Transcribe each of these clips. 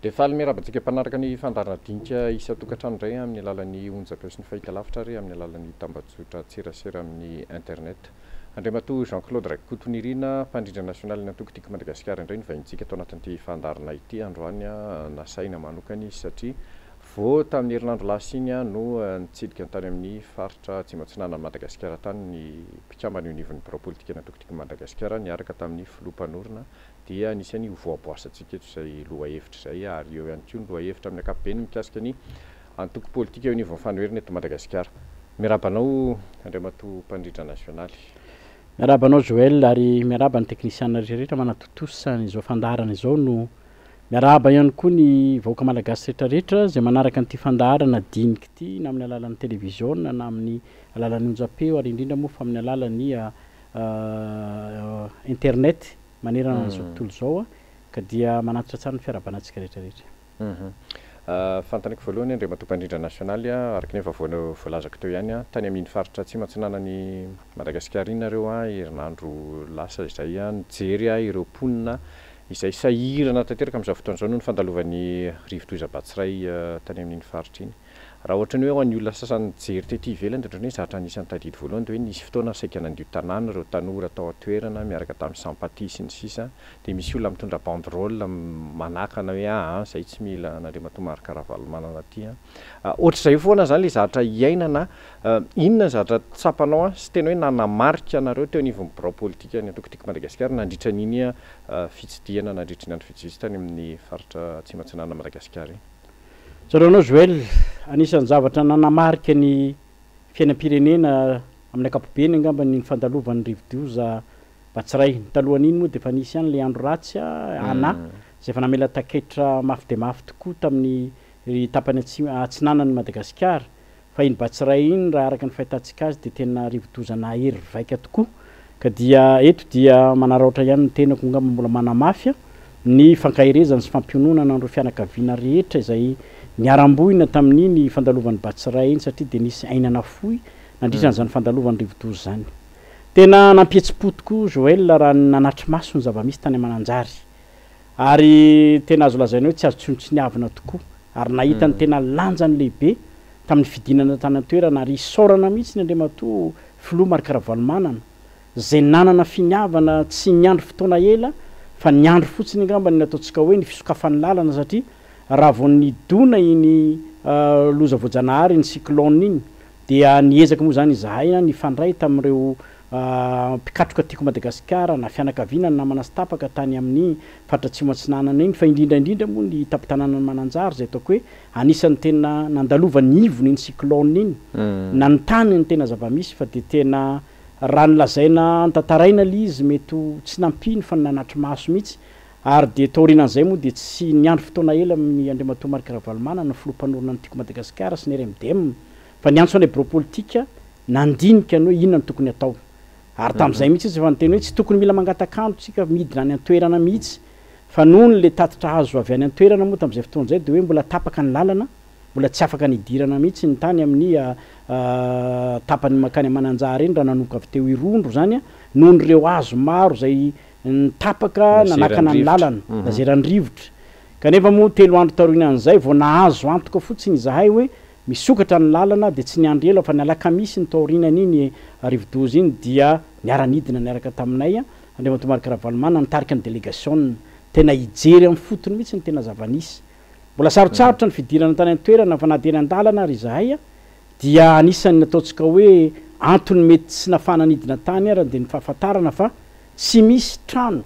Rehefa almerabantsika mpanaraka ny fandarana dinika isa tokantrano indray amin'ny alalan'ny onjaka sy ny fahita lavitra ary amin'ny alalan'ny tambazotra tserasera amin'ny internet. Andriamatoa Jean-Claude Rakotonirina, mpandrindra nasionaly nantokitika Madagasikara indray ny vahintsika tao anatin'ity fandarana ity androany nasaina manokany satria vao tamin'ny herinandro lasa iny no nitsidika tany amin'ny faritra Atsimatsinana Madagasikara tany ny mpikambana univon'ny pro-politika nantokitika Madagasikara niaraka tamin'ny filoha-mpanorona dia anisany voaboasantsika eto izay lohahevitra izay ary eo ihany koa ny lohahevitra amin'ny ankapobeny mikasika ny antoko politika eo anivon'ny fanoherana eto Madagasikara. Miarabanao Andriamatoa mpandrindra nasionaly. Miarabanao Joël ary miaraba ny teknisiana rehetrarehetra manatotosa izao fandarana izao no miaraba ihany koa ny vahoaka malagasy rehetrarehetra izay manaraka an'ity fandarana dinika ity na amin'ny alalan'ny televiziona na amin'ny alalan'ny onjapeo ary indrindra moa fa amin'ny alalan'ny internet manerana an'izao tontolo izao ka dia manatitra tsara ny fiarabanantsika rehetrarehetra. Fantanako voalohany Andriamatoa mpandrindra nasionaly araka ny efa voalazako teo ihany tany amin'ny faritra Atsimatsinana ny Madagasikara iny nareo herinandro lasa izay nijery ireo mponina izay sahirana tanteraka amin'izao fotoana izao noho ny fandalovan'ny rivo-tohizabatsiray tany amin'iny faritra iny. Raha ohatra ny hoe ho an'ny olona sasany nijery tety ivelany dia ohatrany hoe zatra anisan'ny tadidy voalohany dia hoe nisy fotoana saika nandio tanàna ireo tanora tao atoerana miaraka tamin'ny sampatia sy ny sisa dia misy olona mitondra banderole manakana hoe izay tsy mila n'Andriamatoa Marikaravalo manana aty. Ohatr'izay foana zany le zatra iainana inona zatra tsapanao sy tena hoe nanamarika anareo teo anivon'ny pro-politika ny antokitika Madagasikara nandritra n'iny fitsidihana nandritra ny andro vitsivitsy tany amin'ny faritra Atsimatsinana Madagasikara. Zaranao Joël, anisan'ny zavatra nanamarika ny fiainam-pirenena amin'ny ankapobeny angamba ny fandalovan'ny rivo-doza batsiray. Talohan'iny moa dia efa nisy ihany le andro ratsy izay efa namela taketra mafy dia mafy tokoa tamin'ny tapany atsinanan'ny Madagasikara. Fa iny batsiray iny raha araka ny fahitantsika azy dia tena rivo-doza nahery vaika tokoa. Ka dia eto dia manararaotra ihany ny tenako angamba mbola manamafy ny fankahirezana sy fampiononana an'ireo fianakaviana rehetra izay niaram-bohina tamin'iny fandalovan'ny batsiray iny satria dia nisy ainana fohy nandritra n'izany fandalovan'ny rivo-doza zany. Tena nampihetsi-po tokoa Joël raha nanatry maso ny zava-misy tany Mananjary. Ary tena azo lazaina hoe tsy azo tsinotsiniavana tokoa ary nahita ny tena lanjany lehibe tamin'ny fidinana tany an-toerana ary isaorana mihitsy ny Andriamatoa filoha Marikaravalo manana izay nanana finiavana tsy niandro fotoana ela fa niandro fotsiny angamba ny ataontsika hoe ny fisokafan'ny lalana satria raha vao nidona iny loza voajanahary ny cyclone iny dia niezaka moa zany izahay nifandray tamin'ireo mpikatroka tiako Madagasikara na fianakaviana ny namana sy tapaka tany amin'ny faritra Atsimatsinana iny fa indrindra moa ny tapin-tanànan'ny Mananjary izay ataoko hoe anisan'ny tena nandalova ny ivony iny cyclone iny na ny tany ny tena zava-misy fa dia tena raha nilazaina tantaraina le izy mety tsy nampiny fa nanatry maso mihitsy ary dia taorianan'izay moa dia tsy niandro fotoana ela amin'ny Andriamatoa Marikaravalo manana ny filoha-mpanorona ny tiako Madagasikara sy ny RMDM fa niantso ny pro-politika nandinika ny hoe inona no tokony atao ary tamin'izay mihitsy izy efa niteny hoe tsy tokony mila mangatakandro tsika midina any an-toerana mihitsy fa noho ny le tatitra azo avy any an-toerana moa tamin'izay fotoana izay dia hoe mbola tapaka ny lalana mbola tsy afaka nidirana mihitsy ny tany amin'ny tapany makany Mananjary eny raha nanomboka avy teo irondro zany noho nyreo hazo maro izay nitapaka nanakana ny lalana nazerany rivotra kanefa moa 3 andro taorianan'izay vao nahazo antoka fotsiny izahay hoe misokatra ny lalana dia tsy niandry ela fa ny alakamisy ny taorianany iny rivo-doza iny dia niara-nidina niaraka taminay Andriamatoa Marikaravalo manana nitarika ny délégation tena hijery amin'ny fotony mihitsy ny tena zava-nisy. Mbola sarotsarotra ny fidirana tany an-toerana fa na dia an-dalana ary izahay dia anisan'ny ataontsika hoe antony mety tsy nafananidina tany ary dia ny fahafantarana fa tsy misy trano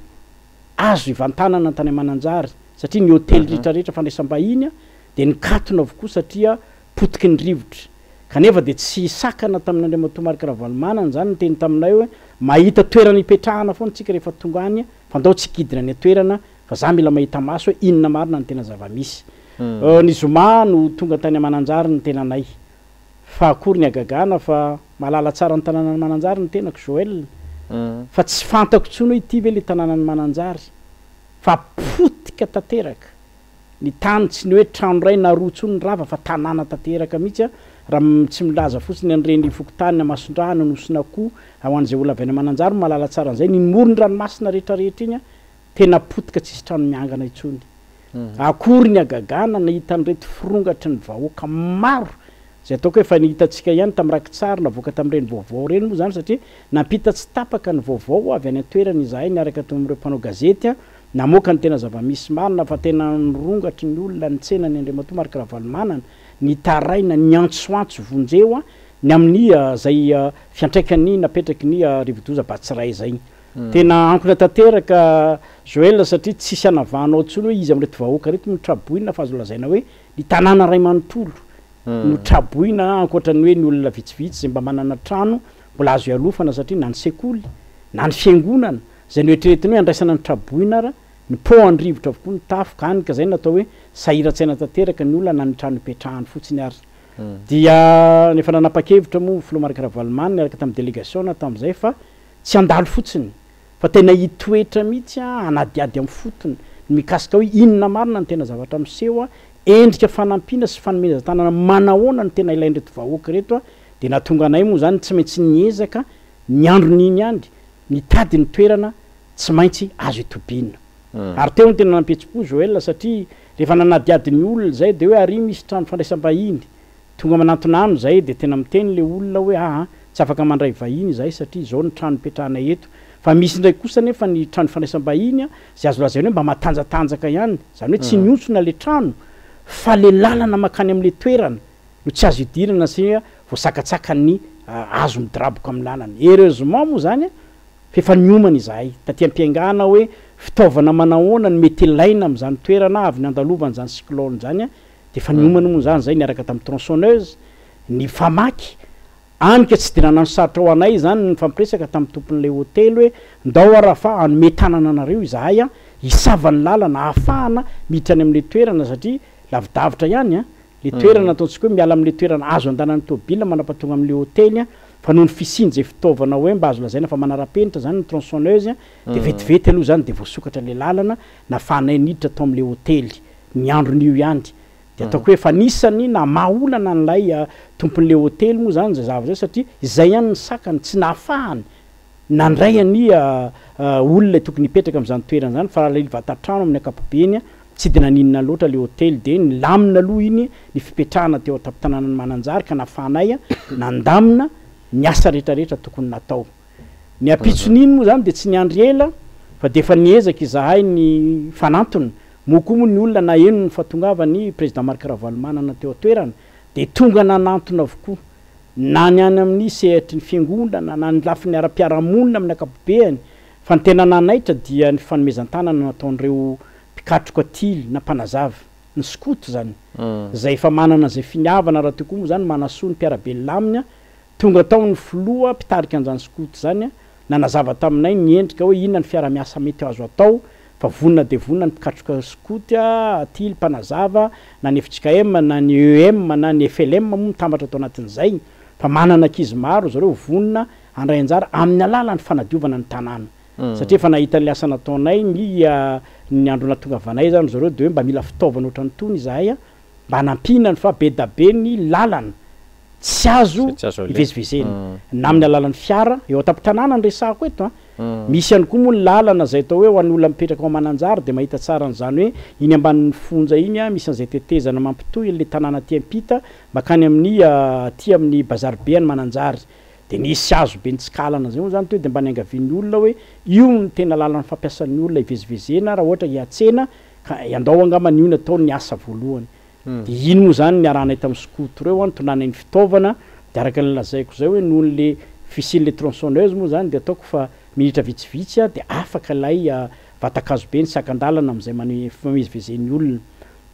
azo ivantanana tany Mananjary satria ny hôtely rehetrarehetra fandraisam-bahiny dia nikatona avokoa satria potiky ny rivotra kanefa dia tsy sakana tamin'ny Andriamatoa Marikaravalo manana zany ny teny taminay hoe mahita toerana ipetrahana foana tsika rehefa tonga any fa ndao tsy kidina ny toerana fa za mila mahita maso hoe inona marina ny tena zava-misy. Ny zoma no tonga tany Mananjary ny tenanay fa akory ny agagana fa malala tsara ny tanànan'ny Mananjary ny tenako Joël fa tsy fantako tsony hoe ity ve le tanànan'ny Mananjary fa potika tanteraka ny tany tsy ny hoe trano ray na roa tsony rava fa tanàna tanteraka mihitsy raha tsy milaza fotsiny an'ireny fokotany Mason-drano Nosinakoho ho an'izay olona avy any Mananjary malala tsara an'izay ny morony ranomasina rehetrarehetra iny tena potika tsisy trano miangana intsony akory ny agagana nahita an'reto firongatry ny vahoaka maro zay ataoko hoe efa nihitatsika ihany tam'raky tsara navoaka tam'ireny vaovao reny moa zany satria nampita tsy tapaka ny vaovao avy any an-toerany izahay niaraka tom'ireo mpanao gazety namoaka ny tena zava-misy marina fa tena nirongatry ny olona ny tsena ny Andriamatoa Marc Ravalomanana ny taraina ny antsoantso vonjeo ny amin'ny zay fiantraikany napetraky ny rivodoza Batsiray zay tena ankona tanteraka Joël satria tsisy anavahanao tsony hoe izy am'reto vahoaka reto mitraboina fa azo lazaina hoe ny tanàna ray manontolo no traboina ankoatrany hoe ny olona vitsivitsy zay mba manana trano mbola azo ialofana satria na ny sekoly na ny fiangonana zay ny oetreretiny hoe andraisana ny traboina ara ny po andrivotra avokoa ny tafo kanika zay natao hoe sahiran-tsaina tanteraka ny olona na ny trano ipetrahany fotsiny ary dia nefa nanapa-kevitra moa Filoha Marc Ravalomanana niaraka tamin'ny délégation tam'izay fa tsy andalo fotsiny fa tena hitoetra mihitsy anadiady amin'ny fotony mikasika hoe inona marina ny tena zavatra miseho endrika fanampiana sy fanomezan-tanana manahoana ny tena ilain'reto vahoaka reto dia natonga anay moa zany tsy maintsy niezaka ny andro niny andry nitady ny toerana tsy maintsy azo itobina ary teo ny tena nampetsi-po Joël satria rehefa nanadiady ny olona zay dia hoe ary misy trano fandraisam-bahiny tonga manantonano zay dia tena miteny le olona hoe tsy afaka mandray vahiny zahay satria zao ny trano ipetrahana eto fa misy ndraiky kosa nefa ny trano fandraisam-bahiny zay azo lazaina hoe mba matanjatanjaka ihany zany hoe tsy niontsona le trano fa le lalana makany am'le toerana no tsy azo idirana satria voasakatsaka ny azo midiraboka amin'ny lalana heureusement moa zany fa efa niomana izahay taty am-piangana hoe fitaovana manahoana ny mety ilaina am'izany toerana avy ny andalovana zany cyclone zany dia efa niomana moa zany zay niaraka tamin'ny tronçonneuse ny famaky anika tsy dinana ny sarotra ho anay zany ny fampiresaka tamin'ny tompon'le hôtely hoe ndao arafa anome tanana anareo izahay hisavany lalana ahafahana miditra any am'le toerana satria lavidavitra ihany le toerana ataontsika hoe miala am'le toerana azo andanan'ny tôbila manapatonga am'le hôtely fa noho ny fisiny zay fitaovana hoe mba azo lazaina fa manara-penitra zany ny tronçonneuse dia vetivety aloha zany dia voasokatra le lalana nafahanay niditra atao am'le hôtely ny andron'io ihany dia ataoko hoe efa nisany na mahaolana n'lay tompon'le hôtely moa zany zay zavatra zay satria izay ihany ny sakany tsy nahafahany nandray any olona tokony hipetraka am'izany toerana zany fa raha le vatatrano amin'ny ankapobeny tsy dia naninona loatra le hôtely dia nilamina aloha iny ny fipetrahana teo atapy-tanànany Mananjary ka nafahanay nandamina ny asa rehetrarehetra tokony natao ny apitson'iny moa zany dia tsy niandry ela fa dia efa niezaka izahay ny fanantony moa koa moa ny olona na eno ny fahatongavany président Marc Ravalomanana teo atoerana dia tonga nanantona avokoa na ny any amin'ny sehatry ny fiangonana na ny lafi ny ara-piarahamonina amin'ny ankapobeny fa ny tena nanaitra dia ny fanomezan-tanana nataon'ireo mpikatroka tily na mpanazava ny skoto zany zay efa manana zay finiavana raha tokoa moa zany manasoa ny mpiarabelona aminy tonga tao ny filoha mpitarika an'izany skoto zany nanazava taminay niendrika hoe inona ny fiara-miasa mety azo atao fa vonina dia vonina ny mpikatroka skoty tily mpanazava na ny FJKM na ny EM na ny FLM moa mitambatra atao anatin'izay fa manana ankizy maro zareo vonina andray anjara amin'ny alala ny fanadiovana ny tanàna satria efa nahita le asa nataonay ny andro natongavanay zany zareo dia hoe mba mila fitaovana ohatrany tony izahay mba hanampinany fa be da be ny lalana tsy azo ivezivezena na amin'ny alalan'ny fiara eo atapy-tanàna ny resako eto misy ihany koa moa ny lalana zay atao hoe ho an'ny olona mipetraka ao Mananjary dia mahita tsara an'izany hoe iny ambanin'ny fonja iny misy an'izay tetezana mampitohy le tanàna ty ampita makany amin'ny ty amin'ny bazary be any Mananjary dia nisy azo be nitsikalana zay moa zany to dia mba niangavian'ny olona hoe io ny tena lalana fampiasan'ny olona ivezivezena raha ohatra hiatsena ka andao angamba io ny atao ny asa voalohany dia iny moa zany niaranay tamin'ny skoto reo nitonanay ny fitaovana dia araka ny lazaiko zay hoe noho n'le fisin'le tronçonneuse moa zany dia ataoko fa minitra vitsivitsy dia afaka ilay vatakazo be ny sakan-dalana amin'izay mamezivezen'ny olona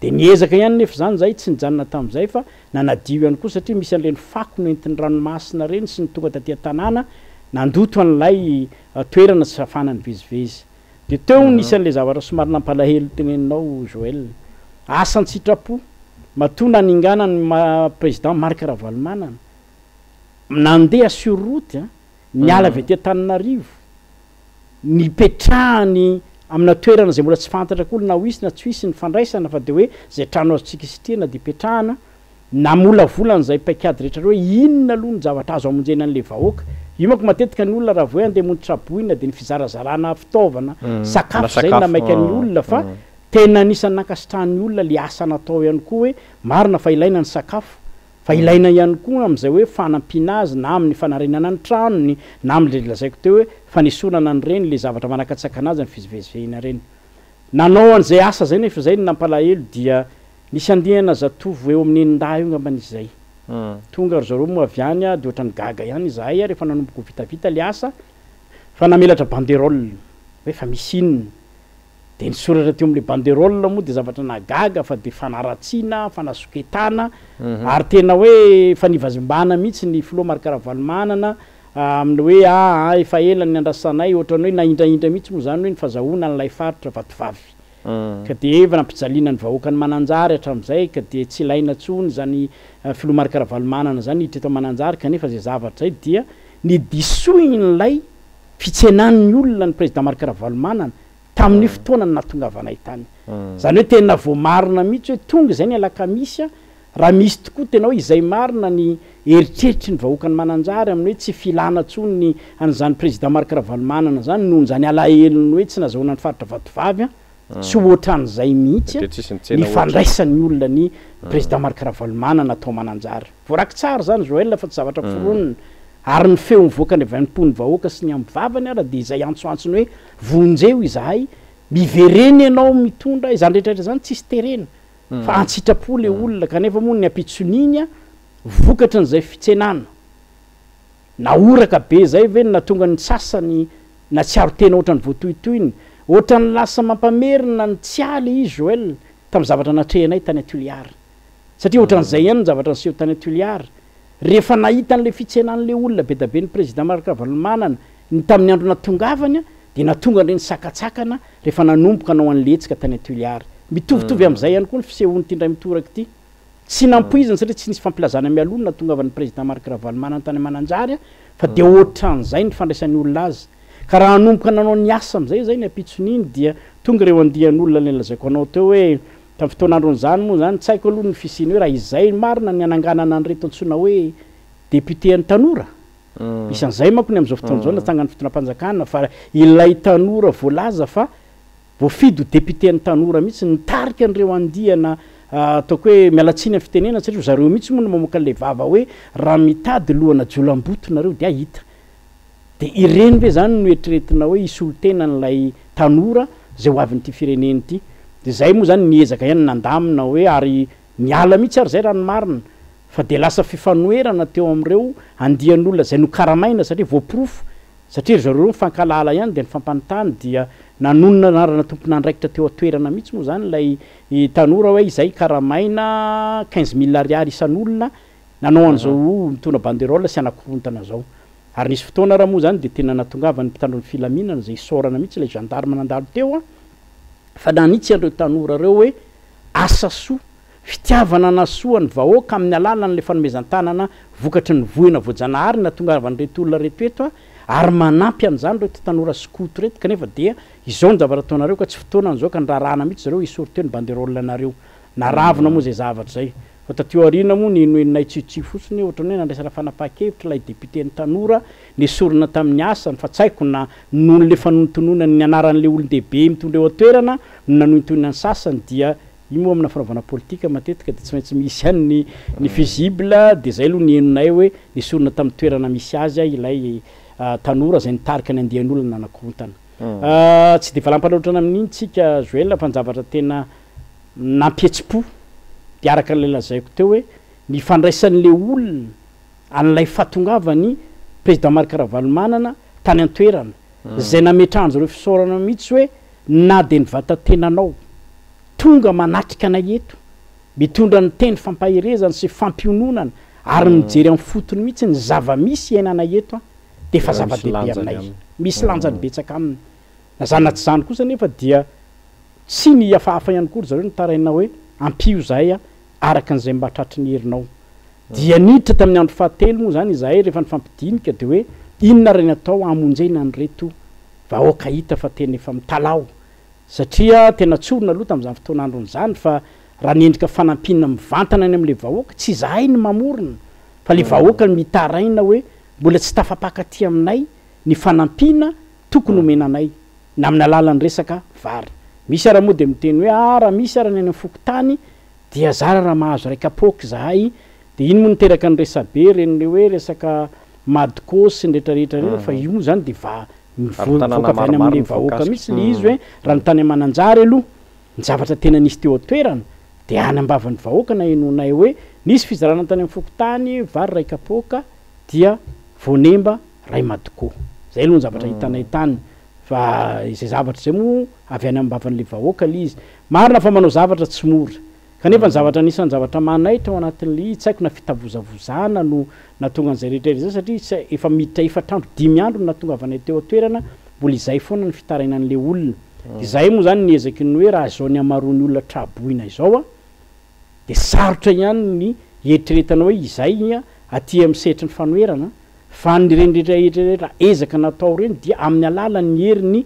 dia niezaka ihany nefa zany zay tsy nijanona tamin'izay fa nanadio ihany koa satria misy an'le ny fako no entin'ny ranomasina reny sy ny tonga taty tanàna nandoto an'ilay toerana tsy hafana ny vezivezy dia teo nisy an'le zavatra somary nampalahelo teneninao Joël asan'ny sitrapo matoa naningana ny président Marc Ravalomanana nandeha sur route niala avy aty Antananarivo nipetrahany amina toerana zay mbola tsy fantatra koa na hoisy na tsy hoisy ny fandraisana fa dia hoe zay trano azotsika sitrihana dia petrahana na molavolana zay paikady rehetra hoe inona aloha ny zavatra azo amonjena an'le vahoaka io manko matetika ny olona raha voe andeha mony traboina dia ny fizarazarana fitaovana sakafo zay na maika ny olona fa tena anisan'ny nakasitrahany olona le asa natao ihany koa hoe marina fa ilaina ny sakafo fa ilaina ihany koa amin'izay hoe fanampiana azy na amin'ny fanarenana ny tranony na amin'le lazaiko teo hoe fanisonana ny reny le zavatra manakatsaka anazy ny fizivezivehina reny nanao an'izay asa zay nefa zay ny nampalahelo dia nisy andihana zatovo eo amin'ny enindahy io ngamban'izay tonga ry zareo moa avy any a de ohatrany gaga ihany izahay a rehefa nanomboko vitavita le asa fa namelatra banderole hoe fa misy inona de nisoratra teo am'le banderole moa de zavatra nagaga fa de fanaratsiana fanasoketana ary tena hoe fanivazimbana mihitsy ny filoha marikaravalmanana amin'ny hoe efa ela ny andrasanay ohatrany hoe naindraindra mihitsy moa zany hoe ny fazahoana n'lay faritra vatovavy ka de efa nampijaliana ny vahoaka ny mananjary hatram'izay ka de tsy ilaina tsony zany filoha marikaravalmanana zany hiditra eto mananjary kanefa zay zavatra zay dia ny disoin'lay fitsenan'ny olona ny président marikaravalmanana tamin'ny fotoana ny natongavanay tany zany hoe tena voamarina mihitsy hoe tonga zay ny alakamisy raha misy tokoa tena hoe izay marina ny eritreritry ny vahoaka ny mananjary amin'ny hoe tsy filana tsony an'izany président marikaravalmanana zany nohony zany alahelony hoe tsy nazahoana ny faritra vatovavy tsy ohatran'izay mihitsy ny fandraisan'ny olona ny président marikaravalmanana atao mananjary voaraky tsara zany Joël fa tsy zavatra foronina ary ny feo mivoaka ny vanim-pony vahoaka sy ny am'vavany ara de izay antsoantsony hoe vonjeo izahay mivereny ianao mitondra izany rehetrarehetra zany tsisy terena fa antsitrapo le olona kanefa moa ny ampitsoniny vokatra n'izay fitsenana naoraka be zay ve natonga ny sasany na tsy aro tena ohatrany voatohitoiny ohatrany lasa mampamerina ny tsy aly izy Joël tamin'ny zavatra natrehanay tany Atuliara satria ohatran'izay ihany ny zavatra niseho tany Atuliara rehefa nahita an'le fitsenan'le olona be da be ny président marikaravalmanana ny tamin'ny andro natongavany de natonga ireny sakatsakana rehefa nanomboka anao an'letsika tany Atuliara mitovitovy am'izay ihany koa ny fisehony ty ndray mitoraky ty tsy nampoizany satria tsy nisy fampilazana mialony natongavan'ny président marikaravalmanana tany mananjary fa de ohatran'izay ny fandraisan'ny olona azy ka raha nanomboka nanao ny asa am'izay zay ny ampitsoniny dia tonga ireo andihan'olona le lazaiko anao teo hoe tamin'ny fotoan'andron'izany moa zany tsy haiko aloha ny fisiny hoe raha izay marina ny ananganana nyreto antsona hoe député ny tanora misy an'izay manko ny am'izao fotoan'izao natangany fotoanam-panjakana fa ilay tanora voalaza fa voafidy ho député ny tanora mihitsy nitarika an'ireo andihana ataoko hoe mialatsiny amin'ny fitenena satria zareo mihitsy moa no mamoaka an'le vava hoe raha mitady lohana jiolam-boto nareo de ahita de ireny ve zany no eritreretina hoe isolo tena n'lay tanora zay ho avin'ity fireneny ity de zay moa zany niezaka ihany nandamina hoe ary miala mihitsy ary zay raha ny marina fa de lasa fifanoerana teo am'ireo andihan'olona zay no karamaina satria voaporofo satria zareo mifankalala ihany de ny fampanotany dia nanonona narana tompona andraikitra teo atoerana mihitsy moa zany lay tanora hoe izay karamaina 15 000 ariary isan'olona nanao an'izao mitondra banderole sy anakorontana zao ary nisy fotoana raha moa zany de tena natongavany mpitandron'ny filaminana zay sorana mihitsy lay gendarme nandalo teo fa nanitsy an'ireo tanora reo hoe asa soa fitiavana nasoa ny vahoaka amin'ny alalany le fanomezan-tanana vokatry ny vohina voajanahary natongavany reto olona reto eto ary manampy an'izany reto tanora skoto reto kanefa dia izao ny zavatra ataonareo ka tsy fotoana an'izao ka nyrarahana mihitsy zareo isory teo ny banderole nareo naravina moa zay zavatra zay fa tateo arina moa ninoeninay tsitsi fotsiny ohatrany hoe nandraisana fanapa-kevitra lay député ny tanora nisorina tamin'ny asany fa tsy haiko na nohony le fanotonona ny anaran'le olon-dehibe mitondra eo atoerana no nanotonina ny sasany dia io moa amina fanaovana politika matetika de tsy maintsy misy ihany ny fusible de zay aloha nienonay hoe nisorina tamin'ny toerana misy azy ilay tanora zay nitarika ny andihan'olona nanakorontana tsy de valampalaotrana amin'iny tsika Joël fa nyzavatra tena nampietsi-po de araka an'lay lazaiko teo hoe ny fandraisan'le olona an'lay fahatongavany président marikaravalmanana tany an-toerana zay nametrahany zareo fisaorana mihitsy hoe na de ny vatatenanao tonga manatrika anay eto mitondra ny teny fampaherezany sy fampiononana ary mijery amin'ny fotony mihitsy ny zava-misy iainanay eto de fa zava-dehibe aminay misy lanjany betsaka aminy na zany na tsy zany kosa nefa dia tsy ny afahafa ihany kory zareo nitaraina hoe ampio zahay araka an'izay mba tratry ny herinao dia niditra tamin'ny andro fahatelo moa zany izahay rehefa ny fampidinika de hoe inona reny atao amonjena ny reto vahoaka hita fa tena efa mitalao satria tena tsorona aloha tamin'izany fotoan'andron'izany fa raha niendrika fanampinina mivantana any am'le vahoaka tsy zahay ny mamorona fa le vahoaka ny mitaraina hoe mbola tsy tafapakaty aminay ny fanampina tokony omenanay na amin'ny alalan'ny resaka vary misy ara moa de miteny hoe raha misy ara ny any fokotany dia zara raha mahazo raika apoky zahay de iny moa niteraka ny resabe renyle hoe resaka madikosy nretrarehetra reny fa io zany de va mivoaka avy any amin'le vahoaka mihitsy le izy hoe raha ny tany amananjary aloha ny zavatra tena nisy teo atoerana de any ambavan'ny vahoaka na enonay hoe nisy fizarana tany amin'ny fokotany vary raika apoka dia voanemba ray madiko zay aloha ny zavatra hitanay tany fa izay zavatra zay moa avy any ambavan'le vahoaka le izy marina fa manao zavatra tsy mora kanefa ny zavatra anisan'ny zavatra manaitra ao anatin'le tsy haiko na fitavozavozana no natonga an'izay rehetrarehetra zay satria efa miditra efatrandro 5 andro no natonga avanay teo atoerana mbola izay foana ny fitarainan'le olona de zay moa zany niezaky ny hoe raha zao ny amaroany olona traboina izao a de sarotra ihany ny eritreretana hoe izay aty amin'ny sehatry ny fanoerana fa ny reny rehetrarehetrarehetra ezaka natao reny dia amin'ny alala ny heriny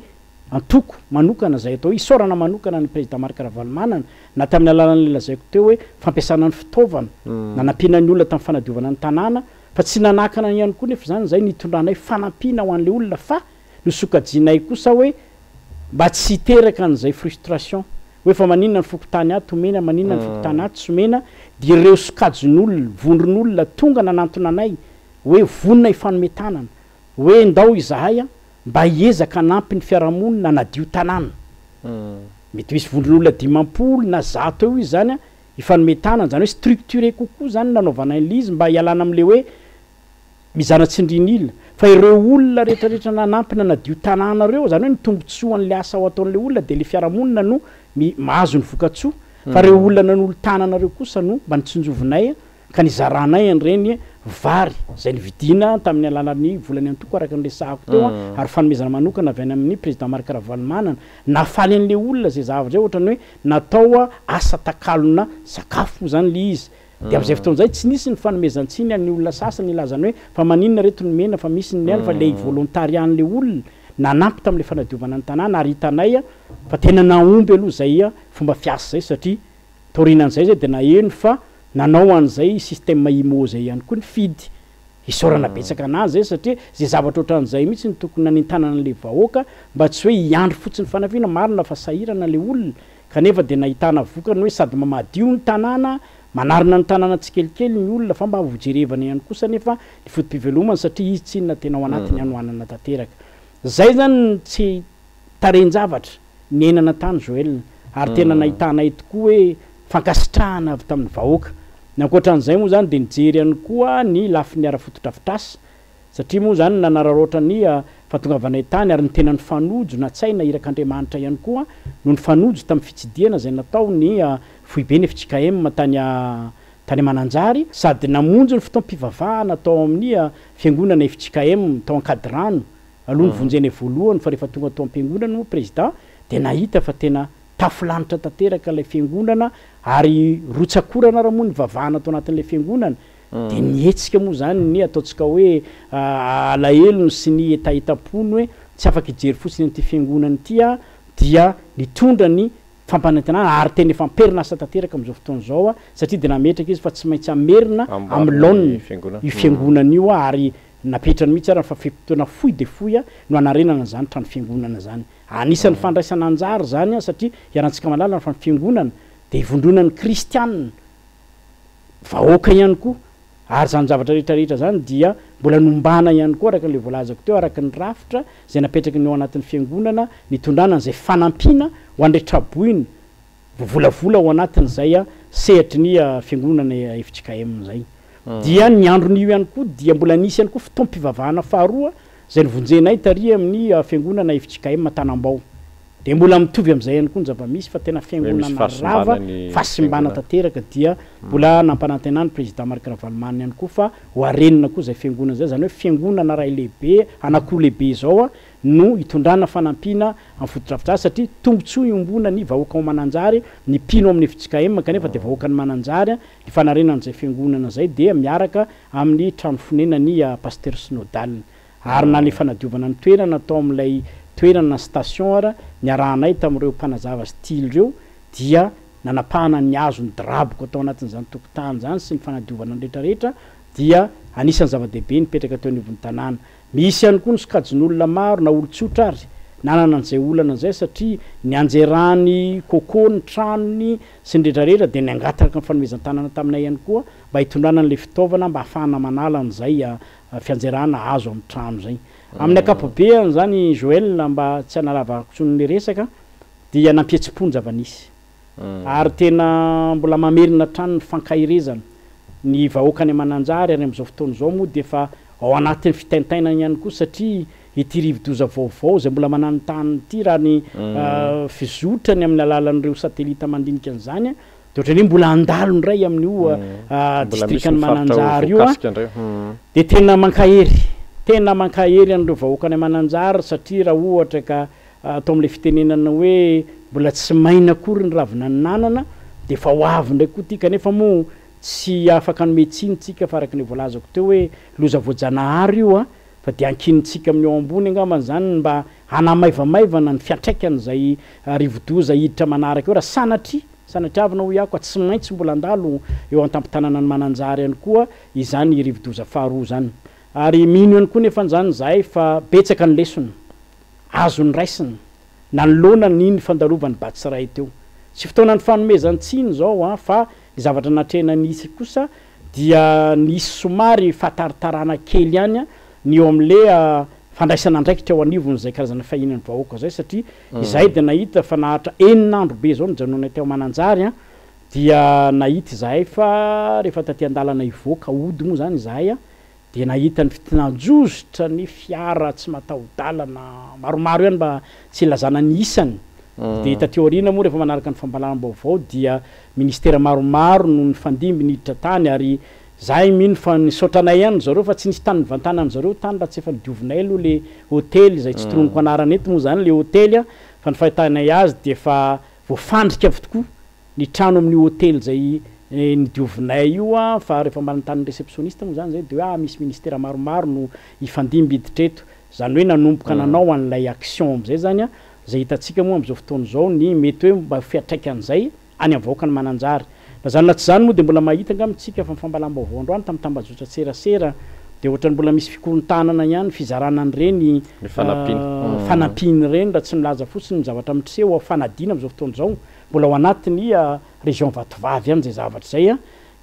antoko manokana zay atao isorana manokana ny président Marc Ravalomanana na tamin'ny alalan'le lazaiko teo hoe fampiasana ny fitaovana nanampiana ny olona tamin'ny fanadiovana ny tanàna fa tsy nanakana ihany koa nefa zany zay nitondranay fanampiana ho an'le olona fa nosokajinay kosa hoe mba tsy hiteraka an'izay frustration hoe fa maninona ny fokotany ato omena maninona ny fokotany ato tsy omena de ireo sokajon'olona vondron'olona tonga nanantona anay hoe vonona ifanometanana hoe ndao izahay mba hiezaka nampy ny fiarahamonina nadio tanàna mety misy vondron'olona 50 na 100 eo izy zany ifanometanana zany hoe structuré kokoa zany nanaovanay l'izy mba hialana am'le hoe mizanatsindrin'ila fa ireo olona rehetrarehetra nanampina nadio tanàna reo zany hoe nitombotsoan'le asa ao ataon'le olona de le fiarahamonina no mahazo ny vokatsoa fa reo olona nanolo tananareo kosa no mba nitsonjovinay ka nizaranay an'ireny vary zay nividina tamin'ny alalan'ny volany antoko araka ny resahako teo ary fanomezana manokana avy any amin'ny président Marc Ravalomanana nafaly an'le olona zay zavatra zay ohatrany hoe natao asa takalona sakafo zany le izy de am'izay fotoan'izay tsy nisy ny fanomezantsiny amin'ny olona sasany ilazany hoe fa maninona reto ny mena fa misy ny fa le volontarian'le olona nanampy tam'le fanadiovana ny tanàna ary hitanay fa tena naomby aloha zay fomba fiasa zay satria taorinan'izay zay de naeno fa nanao an'izay système IMO zay ihany koa ny fidy isorana betsaka anazy zay satria zay zavatra ohatran'izay mihitsy ny tokony nanentanana an'le vahoaka mba tsy hoe hiandro fotsiny fanafiana marina fa sahirana le olona kanefa de nahitana vokany hoe sady mamadio ny tanàna manarina ny tanàna tsikelikely ny olona fa mba vojerevana ihany kosa nefa ny fotom-pivelomana satria izy tsy inona tena ao anatiny anoanana tanteraka zay zany tsy tarenjavatra ny enana tany Joël ary tena nahitanay tokoa hoe fankasitrahana avy tamin'ny vahoaka ny ankoatran'izay moa zany de nijery ihany koa ny lafi ny ara-fotodrafitrasa satria moa zany nanararoatra ny fahatongavanay tany ary ny tena ny fanojo na tsaina irak'Andriamanitra ihany koa no ny fanojo tamin'ny fitsidiana zay natao ny foibe ny FJKM tany Mananjary sady namonjy ny fotoam-pivavahana tao amin'ny fiangonana FJKM tao ankadrano aloha ny vonjeny voalohany fa rehefa tonga tao am-piangonana moa président de nahita fa tena tafilanitra tanteraka ilay fiangonana ary rotsakorana raha moa ny vavahana tao anatin'ilay fiangonana de nietsika moa zany ny ataontsika hoe alahelony sy ny etaetapony hoe tsy afaka hijery fotsiny an'ity fiangonana ity dia nitondra ny fampanantenana ary tena efa mperina asa tanteraka am'izao fotoana zao satria de nametraka izy fa tsy maintsy amerina am'laoniny io fiangonana io ary napetrany mihitsy ara fa fepotona foy de foy no anarenana zany trano fiangonana zany anisan'ny fandraisana anjara zany satria iarahantsika malala ny fiangonana de ivondronan'ny kristianina vahoaka ihany koa ary zany zavatra rehetrarehetra zany dia mbola nombana ihany koa araka le voalazako teo araka ny rafitra zay napetraky ny ao anatin'ny fiangonana nitondrana an'izay fanampiana ho andretraboina vovolavola ao anatin'izay sehatry ny fiangonana FJKM zay dia ny andron'io ihany koa dia mbola nisy ihany koa fotoam-pivavahana faharoa zay nivonjenay taria amin'ny fiangonana FJKM Tanambao de mbola mitovy am'izay ihany koa ny zava-misy fa tena fiangonana rava fahasimbana tanteraka dia mbola nampanantenany président Marc Ravalomanana ihany koa fa ho arenina koa zay fiangonana zay zany hoe fiangonana ray lehibe anankiroa lehibe zao no hitondrana fanampiana amin'ny fotodrafitrasa satria tombotsoa iombona ny vahoaka ao Mananjary ny pino amin'ny FJKM kanefa de vahoaka ny Mananjary ny fanarenan'izay fiangonana zay de miaraka amin'ny trano fonena ny pasteur synodal ary na le fanadiovana ny toerana atao amin'ilay toerana station ara niarahanay tamin'ireo mpanazava style reo dia nanapahana ny hazo ny draboko atao anatin'izany tokotany zany sy ny fanadiovana ny rehetrarehetra dia anisan'ny zava-dehibe nipetraka teo anivon'ny tanàna misy ihany koa ny sokajin'olona maro na olon-tsotra ary nanana an'izay olana an'izay satria ny anjerany kôkô ny tranony sy ndretrarehetra de ny angataka ny fanomezan-tanana taminay ihany koa mba hitondrana an'le fitaovana mba ahafahana manala an'izay fianjerana azo amin'ny trano zay amin'ny akapobeany zany Joël mba tsy analava kontson'le resaka dia nampietsi-pony zava-nisy ary tena mbola mamerina trano ny fankahirezana ny vahoakany Mananjary ary am'izao fotoana zao moa de fa ao anatin'ny fitaintainana ihany koa satria ity rivo-doza vaovao zay mbola mananontany ity raha ny fizotrany amin'ny alalan'ireo satelita mandinika an'izany de ohatrany hoe mbola andalo ndray amin'io distrikany Mananjary io de tena mankahery an'ireo vahoakany Mananjary satria raha ohatra ka atao am'le fitenenana hoe mbola tsy maina akory ny ravina ny nanana de fa ho avy ndray koa ity kanefa moa tsy afaka nometsinitsika fa araky ny voalazako teo hoe loza voajanahary io fa de ankinintsika amin'ny ao ambony angambany zany mba hanamaivamaivana ny fiantraikan'izay rivo-doza hiditra manaraka eo raha sanatria ho iako tsy maintsy mbola andalo eo an-tampitanana ny Mananjary ihany koa izany rivo-doza faharoa zany ary mino ihany koa nefa zany zahay fa betsaka ny lesona azo ny raisina nanoloana niny fandalovany Batsiray teo tsy fotoana ny fanomezantsiny zao fa ny zavatra natrena nisy kosa dia nisy somary fataritarana kely ihany ny eo am'le fandraisana andraikitra ao anivon'izay karazana fahinany vahoaka zay satria izay de nahita fa nahatra enin'andro be zao nijanona teo Mananjary dia nahita zahay fa rehefa taty andalana ivoaka ody moa zany zahay de nahita ny fitinanjozotra ny fiara tsy mataho-dalana maromaro ihany mba tsy lazana ny isany de taty aoriana moa rehefa manaraka ny fambalam-baovao dia ministera maromaro no ny fandimby niditra tany ary zahay mino fa nisotranay ihany zareo fa tsy nisy tany nivantana an'zareo tany raha tsy efa nidiovinay aloha le hôtely zay tsy toronoko anarana eto moa zany le hôtely fa ny fahitanay azy de fa voafandrika avy tokoa ny trano amin'ny hôtely zay nidiovinay io fa rehefa manontany réceptionniste moa zany zay de hoe misy ministera maromaro no ifandimby hiditra eto zany hoe nanomboka nanao an'ilay action am'izay zany zay hitantsika moa am'izao fotoana zao ny mety hoe mba fiatraika an'izay any avoakany Mananjary na zany na tsy zany moa de mbola mahita ngamitsika fa fambalam-baovao androany tamin'ny tambazotra serasera de ohatrany mbola misy fikorontanana ihany fizarana an'ireny fanampiny reny raha tsy milaza fotsiny zavatra mitseho fanadina am'izao fotoana zao mbola ao anatiny région Vatovavy any zay zavatra zay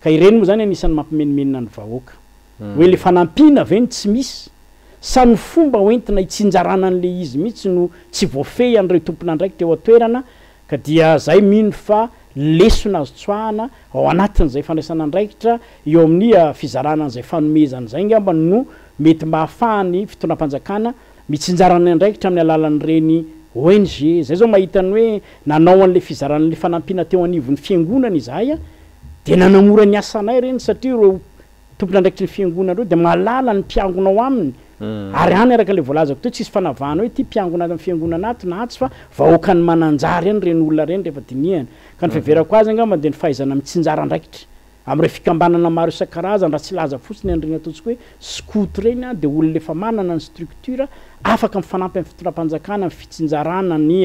ka ireny moa zany anisan'ny mampimenimenina ny vahoaka hoe le fanampina veny tsy misy sa ny fomba hoentina hitsinjarana an'le izy mihitsy no tsy voafehy an'ireo tompona andraikitra eo atoerana ka dia zay mino fa lesona azo tsoahana ao anatin'izay fandraisana andraikitra eo amin'ny fizarana an'izay fanomezana zay ngamba no mety mba hahafahany fitondram-panjakana mitsinjarana andraikitra amin'ny alalan'ireny ONG zay zao mahitany hoe nanao an'le fizaran'le fanampina teo anivon'ny fiangonana izahay de nanamora ny asanay reny satria reo tompona andraikitry ny fiangonana reo de malala ny mpiangona ao aminy ary any araka le voalazako teo tsisy fanavahana hoe ty mpiangona amin'ny fiangonana ato na atsy fa vahoakany Mananjary any reny olona reny rehefa dinihana ka ny fiheverako azy angamba de ny fahaizana mitsinjara andraikitra am'ireo fikambanana maro isan-karazany raha tsy laza fotsiny andreny ataontsika hoe scout reny de olona efa manana ny structure afaka mifanampy amin'ny fitondram-panjakana amin'ny fitsinjarana ny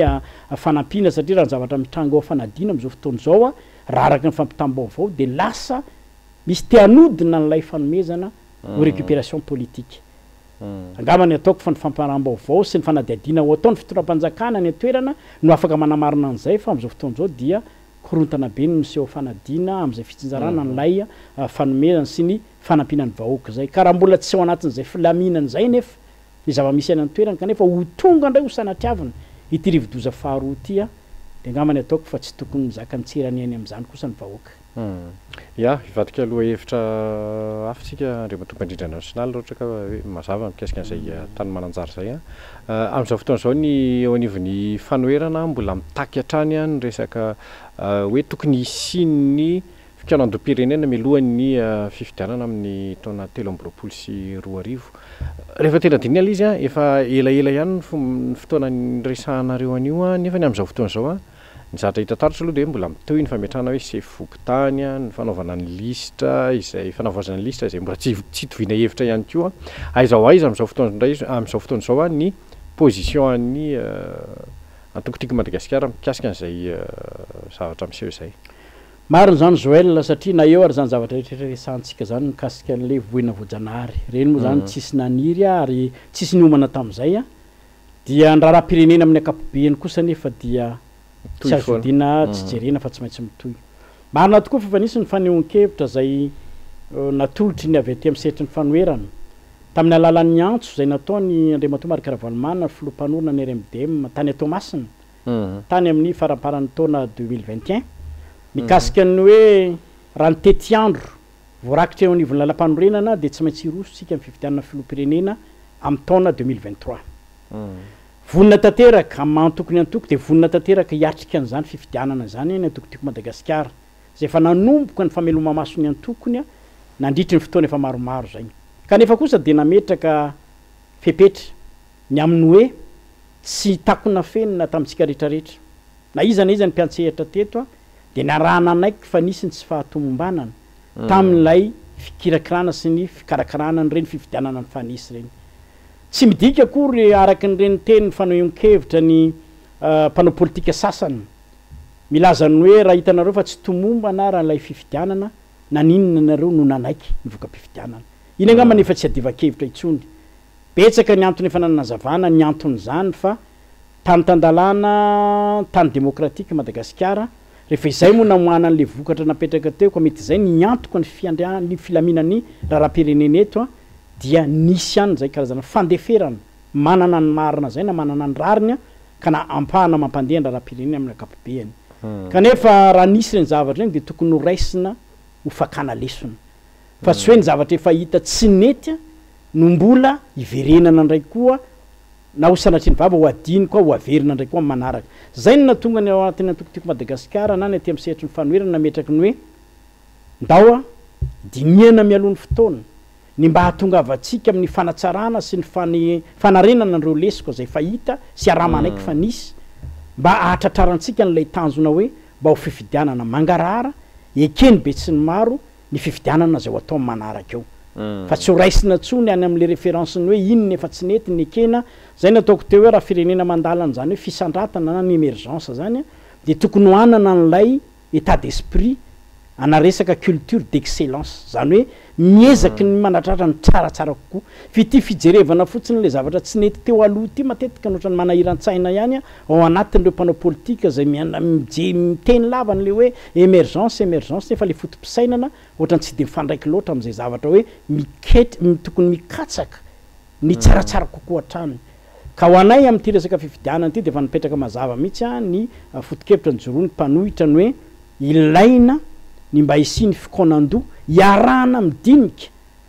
fanampina satria raha ny zavatra mitrango ao fanadina am'izao fotoana zao raha araka ny fampitam-baovao de lasa misy teanodina n'ilay fanomezana ho récupération politique angambany ataoko fa ny famparam-baovao sy ny fanadiadiana ho ataony fitondram-panjakana ny atoerana no afaka manamarina an'izay fa am'izao fotoana zao dia korontana be ny miseho fanadina am'izay fitsinjarana n'ilay fanomezana sy ny fanampinany vahoaka zay ka raha mbola tsy ao anatin'izay filaminana zay nefa ny zava-misy any an-toerana kanefa ho tonga indray ho sanatriavana ity rivo-doza faharoa ity de angambany ataoko fa tsy tokony mizaka nitserany any am'izany kosa ny vahoaka ivadika aloha hevitra afitsika re matompa-indrindra nasionaly ohatra ka hoe mazava mikasika an'izay tany Mananjary zay am'izao fotoana zao ny eo anivon'ny fanoherana mbola mitaky hatrany ny resaka hoe tokony isin'ny fikanandom-pirenena mialohan'ny fifidianana amin'ny taona 3 sy 2 rehefa tena dinihana izy efa elaela ihany ny fotoana nyresahanareo an'io nefa ny am'izao fotoana zao ny zatra hita taratra aloha de mbola mitohy ny fametrahana hoe sefy-vokotany ny fanaovana ny listra izay fanaovazana ny listra izay mbola tsy toviana hevitra ihany koa aizao aiza am'izao fotoana indray am'izao fotoana zao ny position an'ny antokotriko Madagasikara mikasika an'izay zavatra miseho izay mariny zany Joël satria na eo ary zany zavatra rehetra resantsika zany mikasika an'le voina voajanahary reny moa zany tsisy naniry ary tsisy niomana tamin'izay dia ny raharam-pirenena amin'ny ankapobeny kosa nefa dia tsy azodina tsy jerena fa tsy maintsy mitoy marina tokoa fa nisy ny fanehoan-kevitra zay natolotry ny avy aty amin'ny setry ny fanoerana tamin'ny alalan'ny antso zay nataony Andriamatoa Marc Ravalomanana filompanorona ny RMDM tany Tomasina tany amin'ny faramparan'ny taona 2021 mikasika ny hoe raha ny tety andro voarakitra eo anivon'ny lalam-panorenana dia tsy maintsy irositsika amin'ny fifidianana filoham-pirenena amin'ny taona 2023 vonina tanteraka amin'ny antokony antoko dia vonina tanteraka hiatrika an'izany fifidianana zany ny antokotiko Madagasikara zay efa nanomboka ny fameloma-maso ny antokony nandritry ny fotoana efa maromaro zay kanefa kosa dia nametraka fepetra ny amin'ny hoe tsy takona fenina tamintsika rehetrarehetra na iza ny mpiantsehatra teto dia narahana anaiky fa nisy ny tsy fahatomombanana tamin'ilay fikirakirana sy ny fikarakarana ny reny fifidianana ny fanisy reny tsy midika akory araka ny reny teny fanehoan-kevitra ny mpanao politika sasany milaza ny hoe raha hitanareo fa tsy tomomba na raha ilay fifidianana na ninona nareo no nanaiky ny voka-pifidianana iny angamba nefa tsy adivan-kevitra itsony betsaka ny antony efa nanazavana ny anton'izany fa tany tandalana tany demokratika Madagasikara rehefa izay moa namoana an'le vokatra napetraka teo ka mety izay ny antoka ny fiandriana ny filaminany raharam-pirenena eto dia nisy ihany zay karazana fandeferana manana ny marina zay na manana ny rariny ka na ampahana mampandeha ny raharam-pirenena amin'ny ankapobeny kanefa raha nisy reny zavatra reny dia tokony ho raisina ho fakana lesona fa tsy hoe ny zavatra efa hita tsy nety no mbola hiverenana ndraiky koa na ho sanatry ny vava ho adiny koa ho averina ndraiky koa manaraka zay no natonga ny ao anatin'ny antokotiko Madagasikara na ny aty amin'ny sehatry ny fanoerana nametraky ny hoe ndao diniana mialohan'ny fotoana ny mba hahatonga avatsika amin'ny fanatsarana sy ny fanarenana andreo lesiko zay fahita sy aramanaiky fa nisy mba ahatratrarantsika n'ilay tanjona hoe mba ho fifidianana mangarahara ekeny be tsy ny maro ny fifidianana zay ho atao manaraka eo fa tsy ho raisina tsony any amin'le référenceny hoe inony efa tsy nety ny ekena zay nataoko teo hoe raha firenena mandalana zany hoe fisandratana na ny émergence zany dia tokony ho anana n'ilay état d'esprit ana resaka culture d'excellence zany hoe miezaky ny manatratra ny tsaratsara kokoa fity fijerevana fotsiny le zavatra tsy nety teo aloha ty matetika nohatra ny manahiran-tsaina ihany ao anatin'ireo mpanao politika zay miteny lava n'le hoe émergence nefa le fotom-pisainana ohatrany tsy de mifandraiky loatra amin'izay zavatra hoe tokony mikatsaka ny tsaratsara kokoa hatrany ka ho anay amin'ity resaka fifidianana ty dia efa nipetraka mazava mihitsy ny foto-kevitra ny joroa ny mpanohitra ny hoe ilaina ny mba isiny fikonan-doha iarahana midinika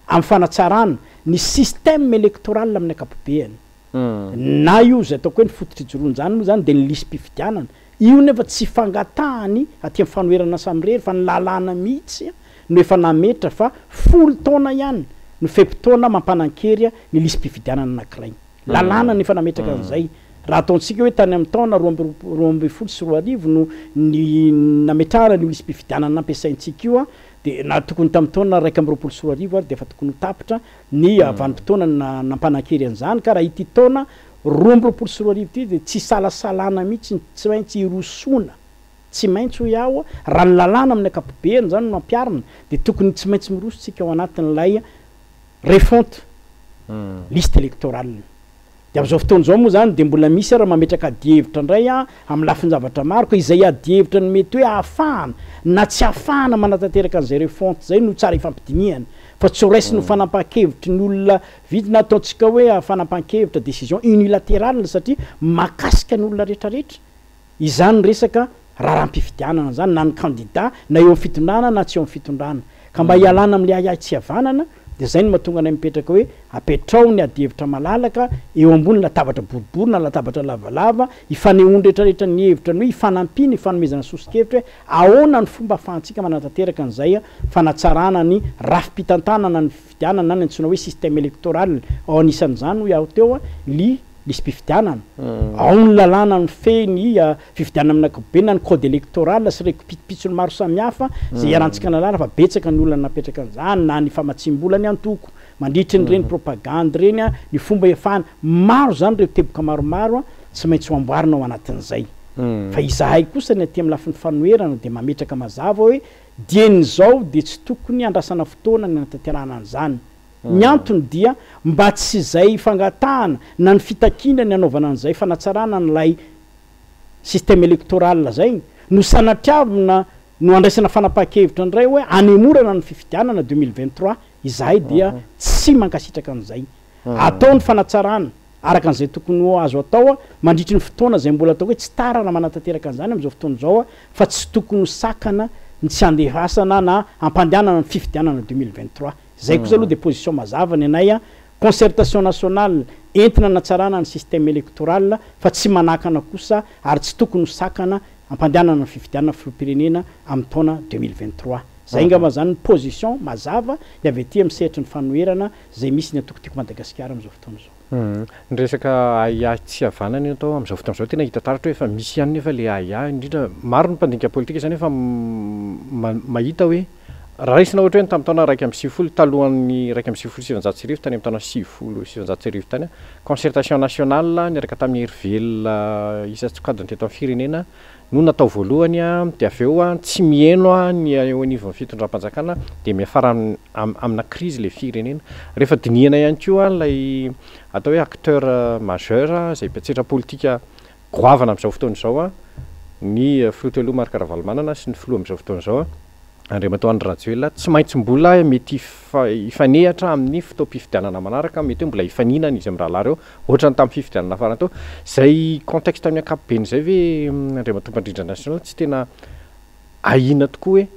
amin'ny fanatsarana ny système électoral amin'ny ankapobeny na io zay ataoko hoe ny fototry joroany zany moa zany dia ny lisy mpifidianana io nefa tsy fangatahany aty amin'ny fanoerana samyrery fa ny lalàna mihitsy no efa nametra fa folo taona ihany no fempotaona mampanankery ny lisy mpifidianana anankiray lalàna nefa nametraka an'izay raha ataontsika hoe tany amin'ny taona 2024 no ny nametrahana ny lisy mpifidianana nampiasaintsika io dia na tokony tamin'ny taona 2024 ary dia efa tokony ho tapitra ny vanim-potoana nampanankery an'izany ka raha ity taona 2024 ty dia tsy salasalana mihitsy tsy maintsy irosona tsy maintsy ho iaho raha ny lalàna amin'ny ankapobeny zany no mampiarina dia tokony tsy maintsy mirosotsika ao anatin'ilay refonte liste électorale dia amin'izao fotoana izao moa zany dia mbola misy raha mametraka adihevitra indray amin'ny lafin-javatra maro ka izay adihevitra ny mety hoe ahafahana na tsy ahafahana manatanteraka an'izay refonte zay no tsara hifampidiniana fa tsy ho raisy no fanampan-kevitry ny olona vidy na ataontsika hoe fanampan-kevitra décision unilatérale satria makasika ny olona rehetrarehetra izany resaka raharam-pifidianana zany na ny candidat na eo amin'ny fitondrana na tsy eo amin'ny fitondrana ka mba hialana amin'le ahiahy tsy havanana dia zay no mahatonga anay mipetraka hoe apetrao ny adihevitra malalaka eo ambony latabatra boribory na latabatra lavalava hifanehoany rehetrarehetra ny hevitra ny hoe hifanampiana hifanomezana sosikevitra hoe ahoana ny fomba ahafahantsika manatanteraka an'izay fanatsarana ny rafi-pitantanana ny fifidianana ny antsoina hoe système électoral ao anisan'izany ho iaho teo lisy mpifidianana ao ny lalàna ny feny fifidianana amin'ny ankapobeny na ny code électoral sy reko pitipitsony maro samihafa zay iarahantsika lalàna fa betsaka ny olona napetraka an'izany na ny famatsim-bola ny antoko mandritry ny reny propagande reny ny fomba efahana maro zany reo teboka maromaro tsy maintsy ho amboarina ao anatin'izay fa izahay kosa ny aty amin'ny lafin'ny fanoerana dia mametraka mazava hoe dieny zao dia tsy tokony andrasana fotoana ny anatanterahana an'izany ny antony dia mba tsy zay fangatahana na ny fitakina ny anaovana an'izay fanatsarana nylay système électoral zay no sanatriavina no andraisana fanapaha-kevitra ndray hoe anemorana ny fifidianana 2023 izahay dia tsy mankasitraka an'izay atao ny fanatsarana araka an'izay tokony azo atao mandritry ny fotoana zay mbola atao hoe tsy tarana manatanteraka an'izany am'izao fotoana zao fa tsy tokony sakana ny tsy andehasana na ampandehanana ny fifidianana 2023 zay kosa aloha de position mazava ny anay concertation nationale entina natsarana ny système électoral fa tsy manakana kosa ary tsy tokony sakana ampandehanana ny fifidianana filoham-pirenena amin'ny taona 2023 zay ngamba zany position mazava ny avy aty amin'ny sehatra ny fanoherana zay misy ny atokotiko Madagasikara am'izao fotoana zao. Ny resaka aya tsy havanana atao am'izao fotoana zao tena hita taratra hoe efa misy ihany nefa le aya indrindra maro ny mpandinika politika zany efa mahita hoe raha raisina ohatra hoe tamin'ny taona 1.20 talohan'ny 1.7 tany amin'ny taona 7 tany concertation nationale niaraka tamin'ny hery isa-tsokadiny teto amin'ny firenena no natao voalohany de avy eo tsy mieno ny eo anivon'ny fitondram-panjakana de miafara amina crise le firenena rehefa dinihana ihany koa lay atao hoe acteur majeur zay mpiatsitra politika goavana am'izao fotoana zao ny filoteloha Marc Ravalomanana sy ny filoha am'izao fotoana zao Andriamatoa Rajoelina tsy maintsy mbola mety ifanehatra amin'ny fotoam-pifidianana manaraka mety hoe mbola ifaninana izy amin'ny rahalahy reo ohatra ny tamin'ny fifidianana farany tao zay contexte amin'ny ankapobeny zay hoe Andriamatoa Mpandrindra national tsy tena ahina tokoa hoe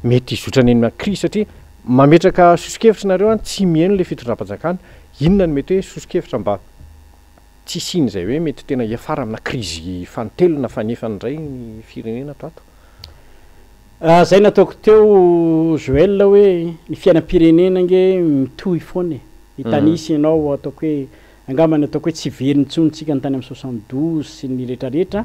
mety hizotra any amin'ny crise satria mametraka sosokevitra nareo tsy mihaino le fitondram-panjakana inona ny mety hoe sosokevitra mba tsy siny zay hoe mety tena iafara amina crise fantelona fanefana indray ny firenena ato zay nataoko teo Joël hoe ny fiainam-pirenena nge mitohy foana hitanisy ianao ataoko hoe angambany ataoko hoe tsy veriny tsonitsika ny tany amin'ny 72 sy ny rehetrarehetra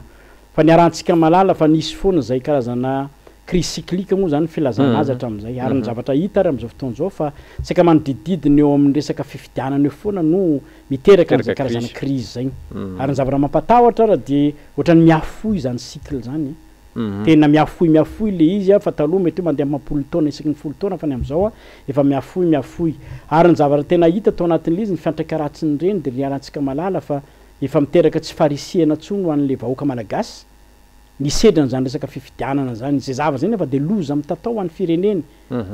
fa niarantsika malala fa nisy foana zay karazana crise cyclique moa zany filazana azy hatramin'izay ary ny zavatra hita ary am'izao fotoana zao fa tsy ka manodidididiny eo amin'ny resaka fifidianana eo foana no miteraka an'izay karazana crise zay ary ny zavatra mampatahotra raha de ohatrany miafoy zany cycle zany tena miafoy le izy fa taloha mety mandeha mampolo taona isaky ny folo taona fa ny am'izao efa miafoy ary ny zavatra tena hita tao anatin'le izy ny fiantraikaratsiny reny de riarantsika malala fa efa miteraka tsy farisiana tsony ho an'le vahoaka malagasy ny sedrany zany resaka fifidianana zany zay zava zany efa de loza amin'ny tatao an'ny fireneny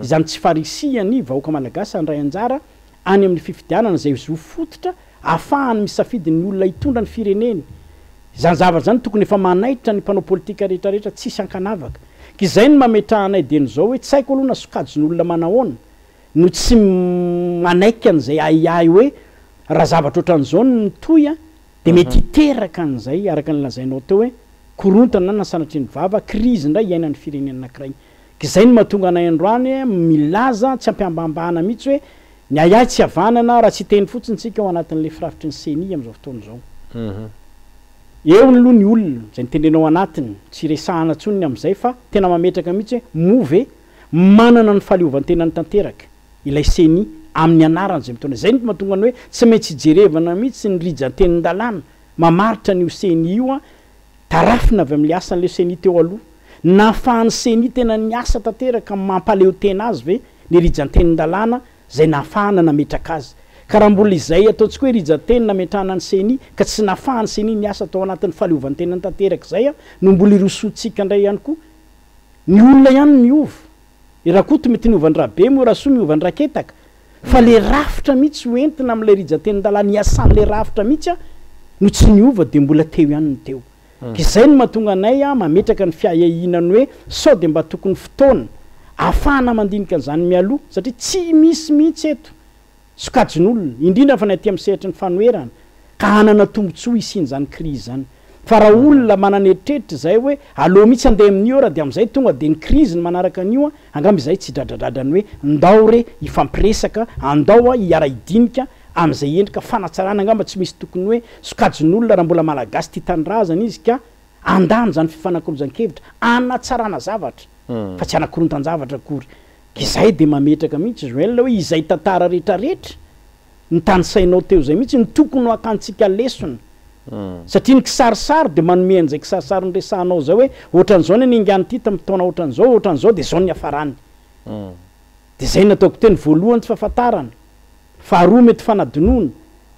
izany tsy farisiany vahoaka malagasy andray anjara any amin'ny fifidianana zay zo fototra ahafahany misafidy ny olona hitondra ny fireneny zany zavatra zany tokony efa manaitra ny mpanao politika rehetrarehetra tsisy ankanavaka ka izay ny mametrahanay deny zao hoe tsy haiko aloha na sokajin'olona manahoana no tsy manaiky an'izay aiay hoe raha zavatra ohatran'izao no mitoy de mety hiteraka an'izay araka ny lazainao teo hoe korontana na sanatry ny vava crise ndray iainan'ny firenena anankiray ka izay ny mahatonga anay androany milaza tsy ampiambambahana mihitsy hoe ny aiay tsy havanana raha tsy teny fotsiny tsika ao anatin'le firafitry ny seni am'izao fotoana zao eo ny loha ny olona zay nitendrenao anatiny tsy resahana tsoniny am'izay fa tena mametraka mihitsy hoe move manana ny fahaleovantenany tanteraka ilay seni amin'ny anarany zay mitondra zay ny mahatonga ny hoe tsy maintsy hijerevana mihitsy ny rijantenindalàna mamaritra n'io seni io tarafina avy amin'le asan'le seni teo aloha nahafahany seni tena ny asa tanteraka mampaleo tena azy ve ny rijantenindalàna zay nahafahana nametraka azy ka raha mbola izay ataontsika hoe rijanteny nametrahana ny seni ka tsy nahafahany seni ny asa atao anatin'ny fahaleovantenany tanteraka zay no mbola irosotsika indray ihany koa ny olona ihany miova raha koto mety niovany rahabe moa raha soa miovany raketaka fa le rafitra mihitsy ho entina amin'ilay rijantenindalàna ny asan'le rafitra mihitsy no tsy niova de mbola teo ihany ny teo ka izay no mahatonga anay mametraka ny fiahiahinany hoe sao de mba tokony fotoana ahafahana mandinika an'izany mialoha satria tsy misy mihitsy eto sokajin'olona indrindra fa ny aty amin'ny sehatra ny fanoherana ka hanana tombotsoa isiny zany crise zany fa raha olona manana eritreritra zay hoe aloha mihitsy andeha amin'io raha de am'izay tonga de ny crise ny manaraka an'io angamba izay tsy dradradradrany hoe ndao re ifampiresaka andao hiara-idinika am'izay endrika fanatsarana angamba tsy misy tokony hoe sokajin'olona raha mbola malagasy ty tanindrazana izy ka andany zany fifanakorozan-kevitra anatsarana zavatra fa tsy anakorontan-javatra akory izay de mametraka mihitsy Joël hoe izay tantara rehetrarehetra ny tany sainao teo zay mihitsy ny tokony ho akantsika lesona satria ny kisarisary de manome an'izay kisarisary nyresahanao zao hoe ohatran'izao ny ningiany ty tamy taona ohatran'izao de zao ny hafarany de zay nataoko teny voalohany tsy fahafantarana faharoa mety fanadinoana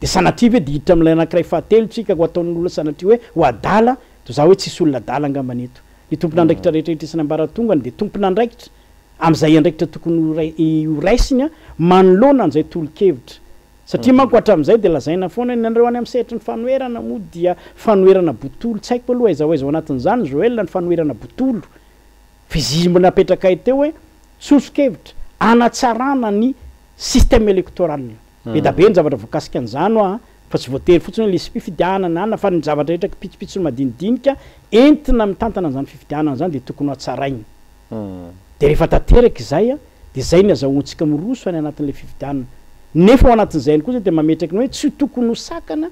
de sanatria hoe dihitra am'ilay anankiray fahatelo tsika ko ataon'olona sanatria hoe ho adala to za hoe tsisy olona adala angambany eto ny tompona andraikitra rehetrarehetra isany ambaratongany de tompona andraikitra am'izay andraikitra tokony horaisiny a manoloana an'izay tolo-kevitra satria manko hatram'izay de lazaina foana ny andreo any amin'ny sehatry ny fanoerana moa dia fanoerana botolo tsy haiko aloha aiza ao anatin'izany Joel ny fanoerana botolo fizimbo napetraka teo hoe sosokevitra anatsarana ny système électoral be da be ny zavatra voakasika an'izany a fa tsy voatery fotsiny hoe lisy fifidianana ana fa ny zavatra rehetra pitsopitsony madinidinika entina mitantana an'izany fifidianana zany de tokony ho atsarainy de rehefa tanteraka izay a de zay ny azahoantsika miroso any anatin'le fifidianana nefa ao anatin'izay ny koa zay de mametraky ny hoe tsy tokony ho sakana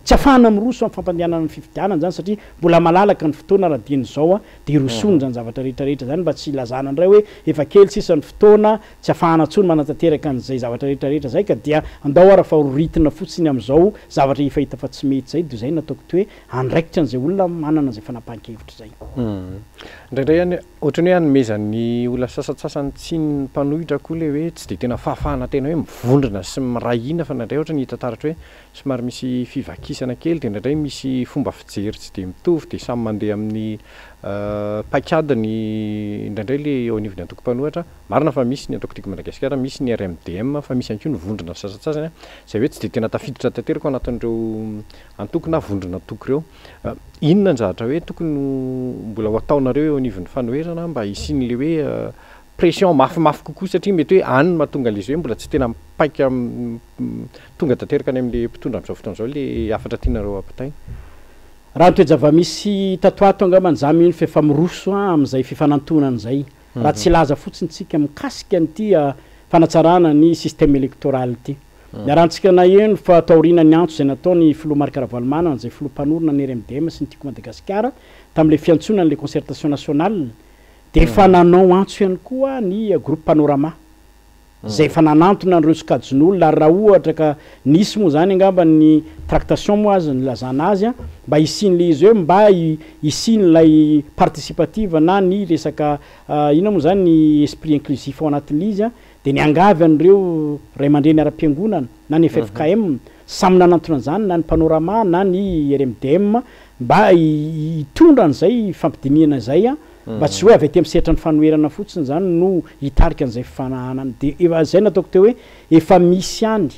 tsy afahana miroso amin'ny fampandehanana ny fifidianana zany satria mbola malalaka ny fotoana raha dian'izao a de irosony zany zavatra rehetrarehetra zany mba tsy ilazana indray hoe efa kely sisa ny fotoana tsy afahana tsony manatanteraka an'izay zavatra rehetrarehetra zay ka dia andao ara fa horitina fotsiny am'izao zavatra efa hita fa tsy mety zay de zay nataoko to hoe andraikitra an'izay olona manana an'izay fanapahan-kevitra zay indraindray ihany ohatrany hoe hanomezan'ny olona sasatsasany tsy ny mpanohitra koa le hoe tsy de tena fahafahana tena hoe mivondrona sy mirahina fa nandray ohatra ny hitantaratra hoe somary misy fivakisana kely de indraindray misy fomba fijery tsy de mitovy de samy mandeha amin'ny paikadiny indraindray le eo anivony antoko-panohatra marina fa misy ny antoko-tiako Madagasikara misy ny RMDM fa misy ihany koa ny vondrona sasatsasany a zay hoe tsy de tena tafiditra tanteraka ao anatin'ireo antoko na vondrona antoko ireo inona ny zavatra hoe tokony mbola ho ataonareo eo anivon'ny fanoherana mba hisian'le hoe pression mafimafy kokoa satria mety hoe any mahatonga an'izy hoe mbola tsy tena mipaika tonga tanteraka any amin'le mpitondra am'izao fotoana zao le afatra tianareo ampitainy raha toeja va misy tatoato angambany za mino fefa miroso am'izay fifanantonana zay raha tsy laza fotsiny tsika mikasika an'ity fanatsarana ny système électoral ity niarantsika na eno fa taorina ny antso zay nataony filoha Marc Ravalomanana zay filoha mpanorona ny RMDM sy ny tiako Madagasikara tam'le fiantsonan'le concertation nationale de efa nanao antso ihany koa ny groupe panorama zay efa nanantona an'ireo sokajin'olona raha ohatra ka nisy moa zany angamba ny tractation moa azy ny lazana azy a mba hisin'le izy hoe mba hisin'lay participative na ny resaka ina moa zany ny esprit inclusif ao anatin'le izy a de ny angavy an'ireo ray aman-dreny ara-piangonana na ny FFKM samy nanantona an'izany na ny panorama na ny RMDM mba hitondra an'izay fampidiniana zay a mba tsy hoe avy aty am'sehatry ny fanoherana fotsiny zany no hitarika an'izay fifananana de zay nataoko teo hoe efa misy any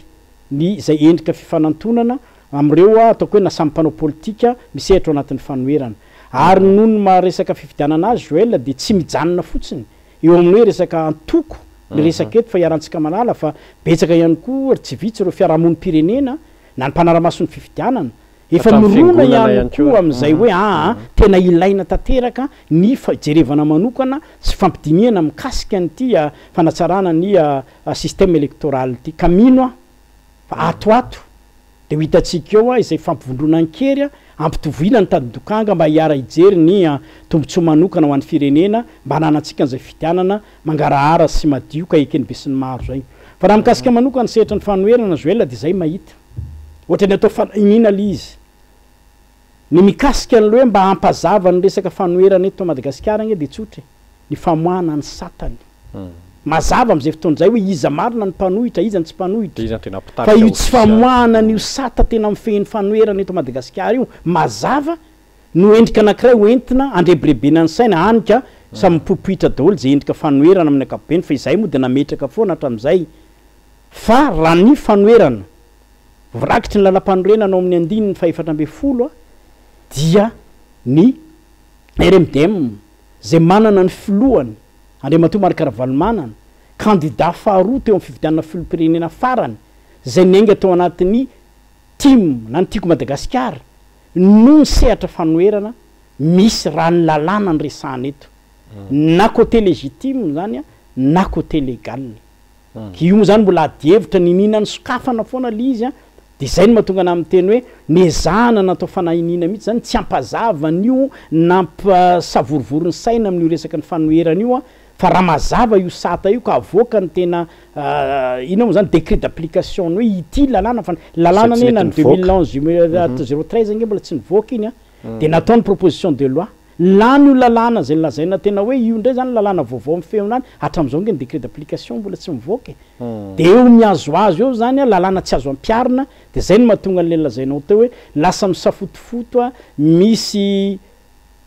ny zay endrika fifanantonana am'ireo ataoko hoe na samy mpanao politika misehatra ao anatin'ny fanoherana ary noho ny maresaka fifidianana azy Joel de tsy mijanona fotsiny eo amin'ny hoe resaka antoko ny resaka eto fa hiarantsika malala fa betsaka ihany koa tsy vitsy ireo fiarahamonim-pirenena na ny mpanaramaso ny fifidianana efa mirona ihany koa am'izay hoe tena ilaina tanteraka ny jerevana manokana sy fampidiniana mikasika an'ity fanatsarana ny système électoral ity ka mino a fa atoato de ho hitantsika eo izay fampivondronan-kery ampitoviana ny tadidokanga mba hiara hijery ny tombontsoa manokana ho an'ny firenena mba hananantsika an'izay fidianana mangarahara sy madio ka ekeny be sy ny maro zay fa raha mikasika manokana sehatra ny fanoherana Joel de zay mahita ohatra ny atao fanahiniana le izy ny mikasika an'le hoe mba hampazava ny resaka fanoherana eto Madagasikara de tsotra ny famoahana ny satany mazava am'izay fotoana zay hoe iza marina ny mpanohitra iza ny tsy mpanohitra fa io tsy famoahana n'io sata tena mifehin'ny fanoherana eto Madagasikara io mazava no endrika anankiray hoentina andrebirebena ny saina hanika samy mipopohitra daholo zay endrika fanoherana amin'ny ankapobeny fa izay moa de nametraka foana hatram'izay fa raha ny fanoherana vorakitry ny lalam-panorenana ao amin'ny andininy fa 700 dia ny RMDM zay manana ny filohany Andriamatoa Marc Ravalomanana candidat faharoa teo amin'ny fifidianana filoham-pirenena farany zay nenga tao anatin'ny team na ny tiako Madagasikara no ny sehatra fanoherana misy raha ny lalàna ny resahana eto na côté légitime zany a na côté légal io moa zany mbola adievitra ny nina ny sokafana foana le izy a de zay no mahatonga ana amin'ny teny hoe nezahana natao fanahinina mihitsy zany tsy ampazava n'io nampasavorovory ny saina amin'io resaka ny fanoherana io a fa raha mazava io sata io ka avoaka ny tena ina moa zany décret d'application ny hoe ity lalàna fa lalàna nena ny 2011 03 nge mbola tsy nivoaka iny a de nataony proposition de loi lany io lalàna zay lazaina tena hoe io ndray zany lalàna vaovao mifeonany hatram'izao nge ny décret d'application mbola tsy mivoaka de eo miazoazo eo zany a lalàna tsy azo ampiarina de zay no mahatonga an'le lazainao teo hoe lasa misafotofoto a misy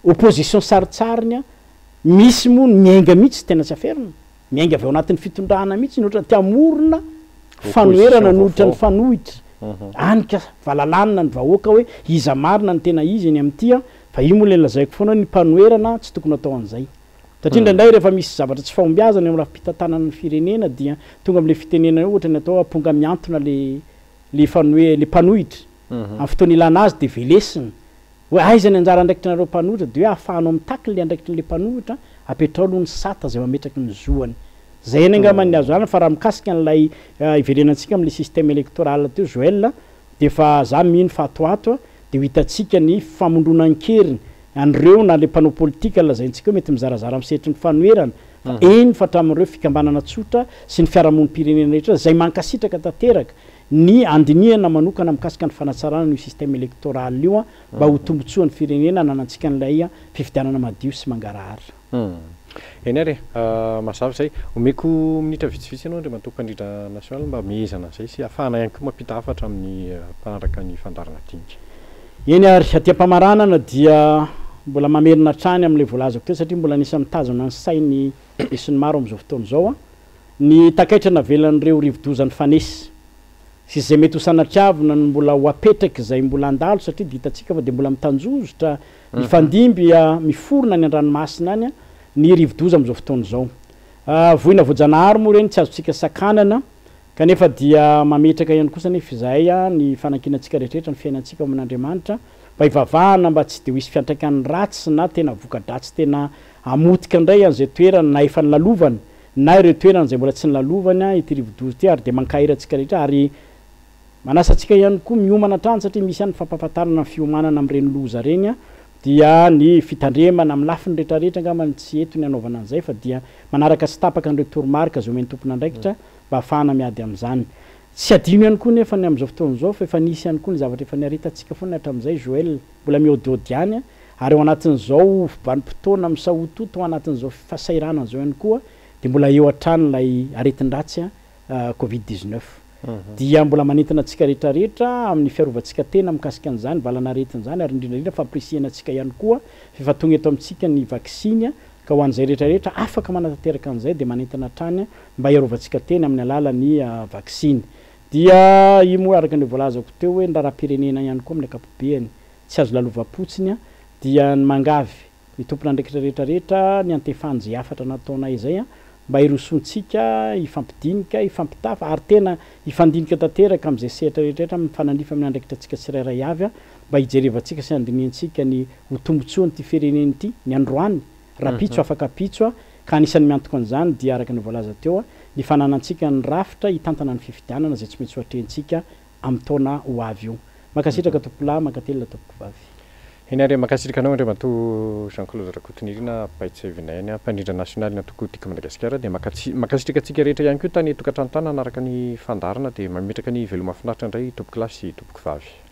opposition saritsariny a misy moa miainga mihitsy tena tsy aferina miainga avy ao anatin'ny fitondrahana mihitsy nohatra tiamorona fanoherana nohatra ny fanohitra anika valalanina ny vahoaka hoe iza marina ny tena izy eny am'tya fa io moa le lazaiko foana ny mpanoherana tsy tokony atao an'izay satria indraindray rehefa misy zavatra tsy fahombiazana eo lafi-pitantanana ny firenena dia tonga am'le fitenena io ohatra ny atao aponga miantona le mpanohitra amin'ny fotoana ilana azy de velesiny hoe aiza ny anjara andraikitra nareo mpanohitra de hoe ahafahanao mitaky le andraikitry le mpanohitra apetrao aloha ny sata zay mametraky ny zoany zay eny angamany azo any fa raha mikasika an'lay iverenantsika am'le système électoral teo Joël de fa za mino fa atoato de ho hitatsika ny famondronan-keriny an'ireo na le mpanao politika lazaintsika hoe mety mizarazara miseritry ny fanoherana fa eny fa hatramin'ireo fikambanana tsotra sy ny fiarahamonimpirenena rehetra zay mankasitraka tanteraka ny andinihana manokana mikasika ny fanatsarana ny système électoral io a mba ho tombotsoan'ny firenena nanantsika an'ilay fifidianana madio sy mangarahara eny ary mazava zay omeko minitra vitsivitsy ianao ndre matompandrindra national mba miezana zay sy ahafahana ihany koa mampita hafatra amin'ny mpanaraka ny fandarana dinika eny ary atia-pamaranana dia mbola mamerina trany am'le voalazako teo satria mbola nisy mitazona ny sainy isiny maro am'izao fotoana zao a ny takaitra navelan'ireo rivodozany fanesy sy zay mety ho sanatriavina ny mbola ho apetraky zay mbola andalo satria de hitatsika fa de mbola mitanjozotra ny fandimby miforona ny andranomasina any a ny rivodoza am'izao fotoana zao voina voajanahary moa reny tsy azotsika sakanana kanefa dia mametraka ihany kosa nefa izay ny fanankinatsika rehetrarehetra ny fiainantsika amin'Andriamanitra mba hivavahana mba tsy de ho isy fiantraikany ratsy na tena voka-dratsy tena amotika indray an'izay toerana na efa nylalovany na ireo toerana zay mbola tsy nylalovany ity rivodoza ty ary de mankahiratsika rehetra ary manasatsika ihany koa miomana trany satria misy ihany fampahafantarana ny fiomanana am'ireny loza reny a dia ny fitandremana amin'ny lafiny rehetrarehetra angambany tsy eto ny anaovana an'izay fa dia manaraka sy tapaka an'ireo toromarika zao meny tompona andraikitra mba ahafahana miady am'izany tsy adino ihany koa nefa ny am'izao fotoana zao fa efa nisy ihany koa ny zavatra efa niaritatsika foana hatram'izay Joël mbola miodiody any ary ao anatin'izao vanim-potoana misaototo ao anatin'izao fasairana zao ihany koa de mbola eo hatrany lay aretin-dratsy Covid-19 dia mbola manentana atsika rehetrarehetra amin'ny fiarovantsika tena mikasika an'izany valana aretin'izany ary indrindrandrindra fampirisihana atsika ihany koa fa tonga eto amintsika ny vaksiny ka ho an'izay rehetrarehetra afaka manatanteraka an'izay de manentana trany mba hiarovantsika tena amin'ny alalan'ny vaksiny dia io moa araka ny voalazako teo hoe ndraraha-pirenena ihany koa amin'ny akapobeany tsy azo lalova-potsiny dia ny mangavy ny tompona andraikitra rehetrarehetra ny antefany zay afatra nataonay zay mba hirosontsika ifampidinika ifampitafa ary tena ifandinika tanteraka am'izay sehatra rehetrarehetra amin'ny fanandifa amin'ny andraikitra atsika tsirairay avy mba hijerevantsika sy andiniantsika ny ho tombotsoany ty fireneny ity ny androany raha pitso afaka pitso ka anisan'ny miantoko an'izany dia araka ny voalaza teo ny fananantsika ny rafitra hitantana ny fifidianana zay tsy maintsy hoatrentsika amin'ny taona ho avy io makasitraka tompolahy makatelina tompoko vavy eny ary makasitraka anao ndre mato Jean-Claude Rakotonirina paitsevinay mpandrindra national na toko tika Madagasikara de makasitraka atsika rehetra ihany koa tany tokantrano tany anaraka ny fandarana de mametraka ny veloma finaritra indray tompoko lahy sy tompoko vavy